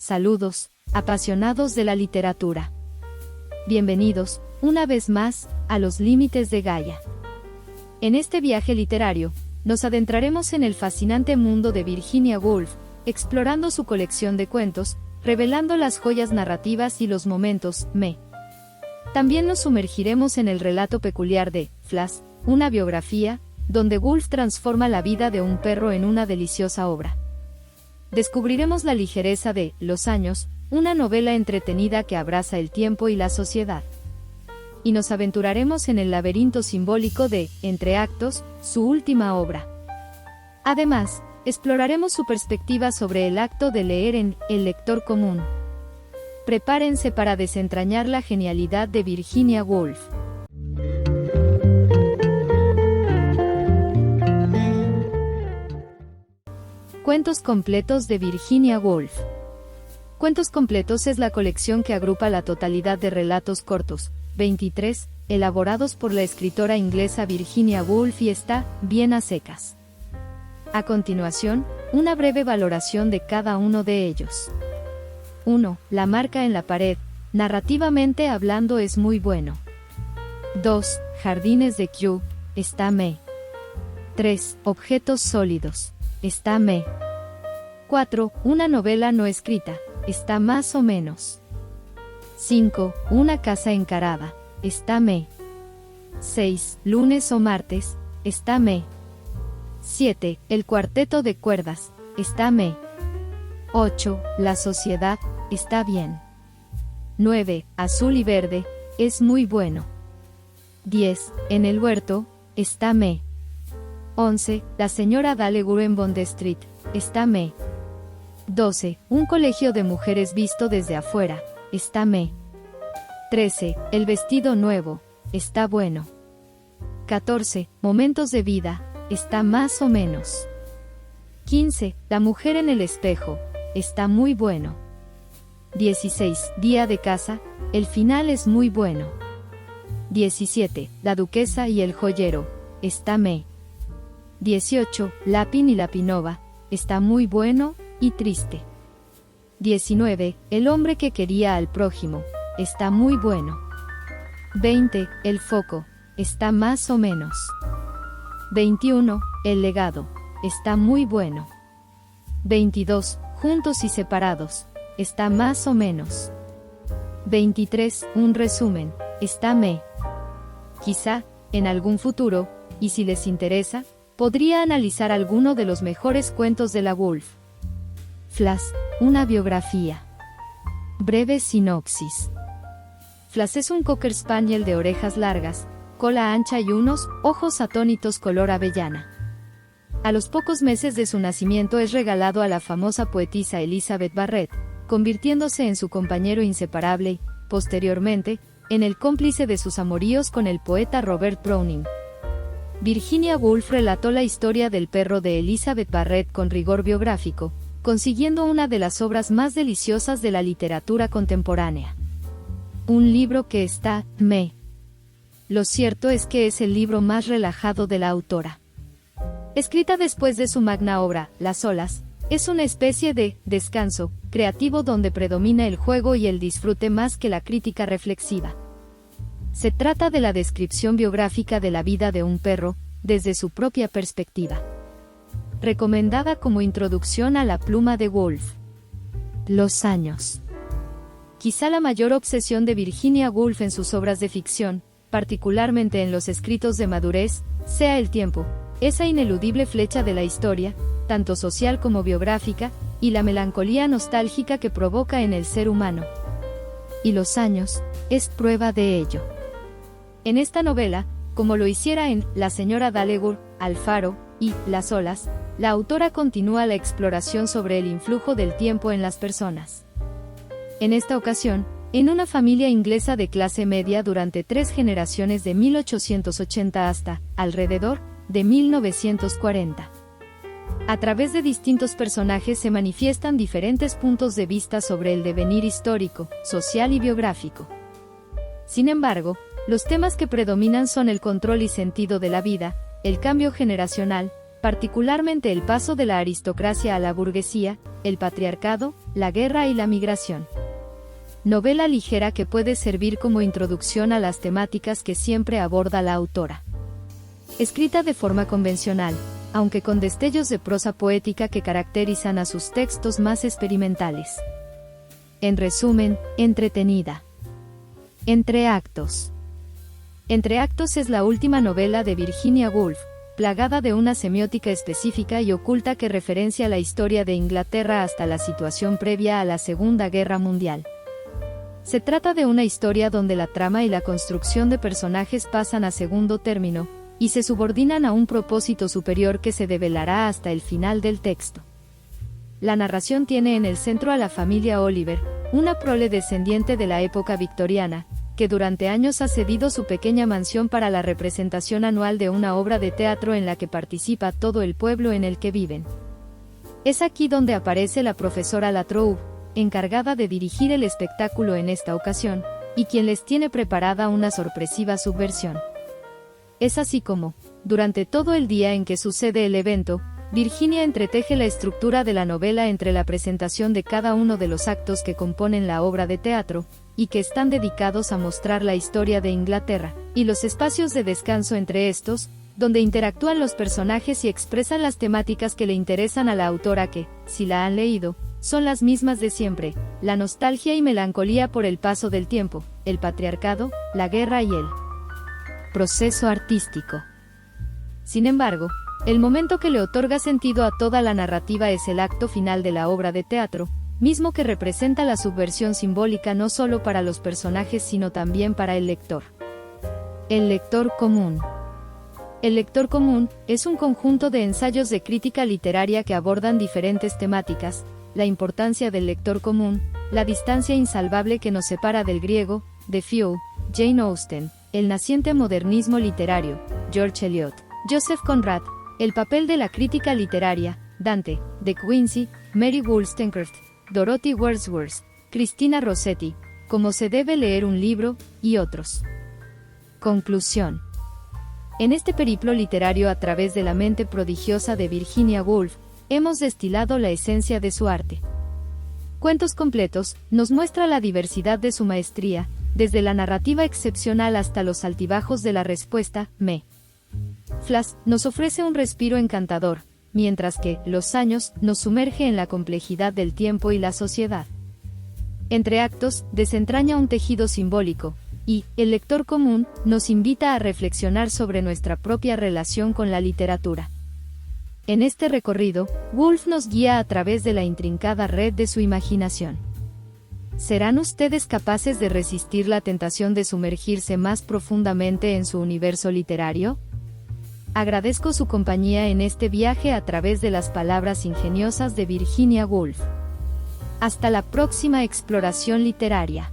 Saludos, apasionados de la literatura. Bienvenidos, una vez más, a Los Límites de Gaia. En este viaje literario, nos adentraremos en el fascinante mundo de Virginia Woolf, explorando su colección de cuentos, revelando las joyas narrativas y los momentos me. También nos sumergiremos en el relato peculiar de Flash, una biografía, donde Woolf transforma la vida de un perro en una deliciosa obra. Descubriremos la ligereza de Los años, una novela entretenida que abraza el tiempo y la sociedad. Y nos aventuraremos en el laberinto simbólico de Entre actos, su última obra. Además, exploraremos su perspectiva sobre el acto de leer en El lector común. Prepárense para desentrañar la genialidad de Virginia Woolf. Cuentos completos de Virginia Woolf. Cuentos completos es la colección que agrupa la totalidad de relatos cortos, 23, elaborados por la escritora inglesa Virginia Woolf y está bien a secas. A continuación, una breve valoración de cada uno de ellos. 1. La marca en la pared, narrativamente hablando es muy bueno. 2. Jardines de Kew, está me. 3. Objetos sólidos, está me. 4. Una novela no escrita, está más o menos. 5. Una casa encarada, está me. 6. Lunes o martes, está me. 7. El cuarteto de cuerdas, está me. 8. La sociedad, está bien. 9. Azul y verde, es muy bueno. 10. En el huerto, está me. 11. La señora Dalegur en Bond Street, está me. 12. Un colegio de mujeres visto desde afuera, está me. 13. El vestido nuevo, está bueno. 14. Momentos de vida, está más o menos. 15. La mujer en el espejo, está muy bueno. 16. Día de casa, el final es muy bueno. 17. La duquesa y el joyero, está me. 18. Lapin y Lapinova, está muy bueno y triste. 19. El hombre que quería al prójimo, está muy bueno. 20. El foco, está más o menos. 21. El legado, está muy bueno. 22. Juntos y separados, está más o menos. 23. Un resumen, está me. Quizá, en algún futuro, y si les interesa, podría analizar alguno de los mejores cuentos de la Woolf. Flash, una biografía. Breve sinopsis. Flash es un Cocker Spaniel de orejas largas, cola ancha y unos ojos atónitos color avellana. A los pocos meses de su nacimiento es regalado a la famosa poetisa Elizabeth Barrett, convirtiéndose en su compañero inseparable y, posteriormente, en el cómplice de sus amoríos con el poeta Robert Browning. Virginia Woolf relató la historia del perro de Elizabeth Barrett con rigor biográfico, consiguiendo una de las obras más deliciosas de la literatura contemporánea. Un libro que está me. Lo cierto es que es el libro más relajado de la autora. Escrita después de su magna obra, Las olas, es una especie de descanso creativo donde predomina el juego y el disfrute más que la crítica reflexiva. Se trata de la descripción biográfica de la vida de un perro, desde su propia perspectiva. Recomendada como introducción a la pluma de Woolf. Los años. Quizá la mayor obsesión de Virginia Woolf en sus obras de ficción, particularmente en los escritos de madurez, sea el tiempo, esa ineludible flecha de la historia, tanto social como biográfica, y la melancolía nostálgica que provoca en el ser humano. Y Los años, es prueba de ello. En esta novela, como lo hiciera en La señora Dalegur, Alfaro, y Las olas, la autora continúa la exploración sobre el influjo del tiempo en las personas. En esta ocasión, en una familia inglesa de clase media durante 3 generaciones de 1880 hasta, alrededor, de 1940. A través de distintos personajes se manifiestan diferentes puntos de vista sobre el devenir histórico, social y biográfico. Sin embargo, los temas que predominan son el control y sentido de la vida, el cambio generacional, particularmente el paso de la aristocracia a la burguesía, el patriarcado, la guerra y la migración. Novela ligera que puede servir como introducción a las temáticas que siempre aborda la autora. Escrita de forma convencional, aunque con destellos de prosa poética que caracterizan a sus textos más experimentales. En resumen, entretenida. Entre actos. Entre actos es la última novela de Virginia Woolf, plagada de una semiótica específica y oculta que referencia la historia de Inglaterra hasta la situación previa a la Segunda Guerra Mundial. Se trata de una historia donde la trama y la construcción de personajes pasan a segundo término, y se subordinan a un propósito superior que se develará hasta el final del texto. La narración tiene en el centro a la familia Oliver, una prole descendiente de la época victoriana, que durante años ha cedido su pequeña mansión para la representación anual de una obra de teatro en la que participa todo el pueblo en el que viven. Es aquí donde aparece la profesora Latrobe, encargada de dirigir el espectáculo en esta ocasión, y quien les tiene preparada una sorpresiva subversión. Es así como, durante todo el día en que sucede el evento, Virginia entreteje la estructura de la novela entre la presentación de cada uno de los actos que componen la obra de teatro, y que están dedicados a mostrar la historia de Inglaterra, y los espacios de descanso entre estos, donde interactúan los personajes y expresan las temáticas que le interesan a la autora que, si la han leído, son las mismas de siempre: la nostalgia y melancolía por el paso del tiempo, el patriarcado, la guerra y el proceso artístico. Sin embargo, el momento que le otorga sentido a toda la narrativa es el acto final de la obra de teatro, mismo que representa la subversión simbólica no solo para los personajes sino también para el lector. El lector común. El lector común es un conjunto de ensayos de crítica literaria que abordan diferentes temáticas: la importancia del lector común, la distancia insalvable que nos separa del griego, Defoe, Jane Austen, el naciente modernismo literario, George Eliot, Joseph Conrad, el papel de la crítica literaria, Dante, De Quincey, Mary Wollstonecraft, Dorothy Wordsworth, Cristina Rossetti, cómo se debe leer un libro, y otros. Conclusión. En este periplo literario a través de la mente prodigiosa de Virginia Woolf, hemos destilado la esencia de su arte. Cuentos completos nos muestra la diversidad de su maestría, desde la narrativa excepcional hasta los altibajos de la respuesta, me. Flash nos ofrece un respiro encantador, mientras que Los años nos sumerge en la complejidad del tiempo y la sociedad. Entre actos, desentraña un tejido simbólico, y El lector común nos invita a reflexionar sobre nuestra propia relación con la literatura. En este recorrido, Woolf nos guía a través de la intrincada red de su imaginación. ¿Serán ustedes capaces de resistir la tentación de sumergirse más profundamente en su universo literario? Agradezco su compañía en este viaje a través de las palabras ingeniosas de Virginia Woolf. Hasta la próxima exploración literaria.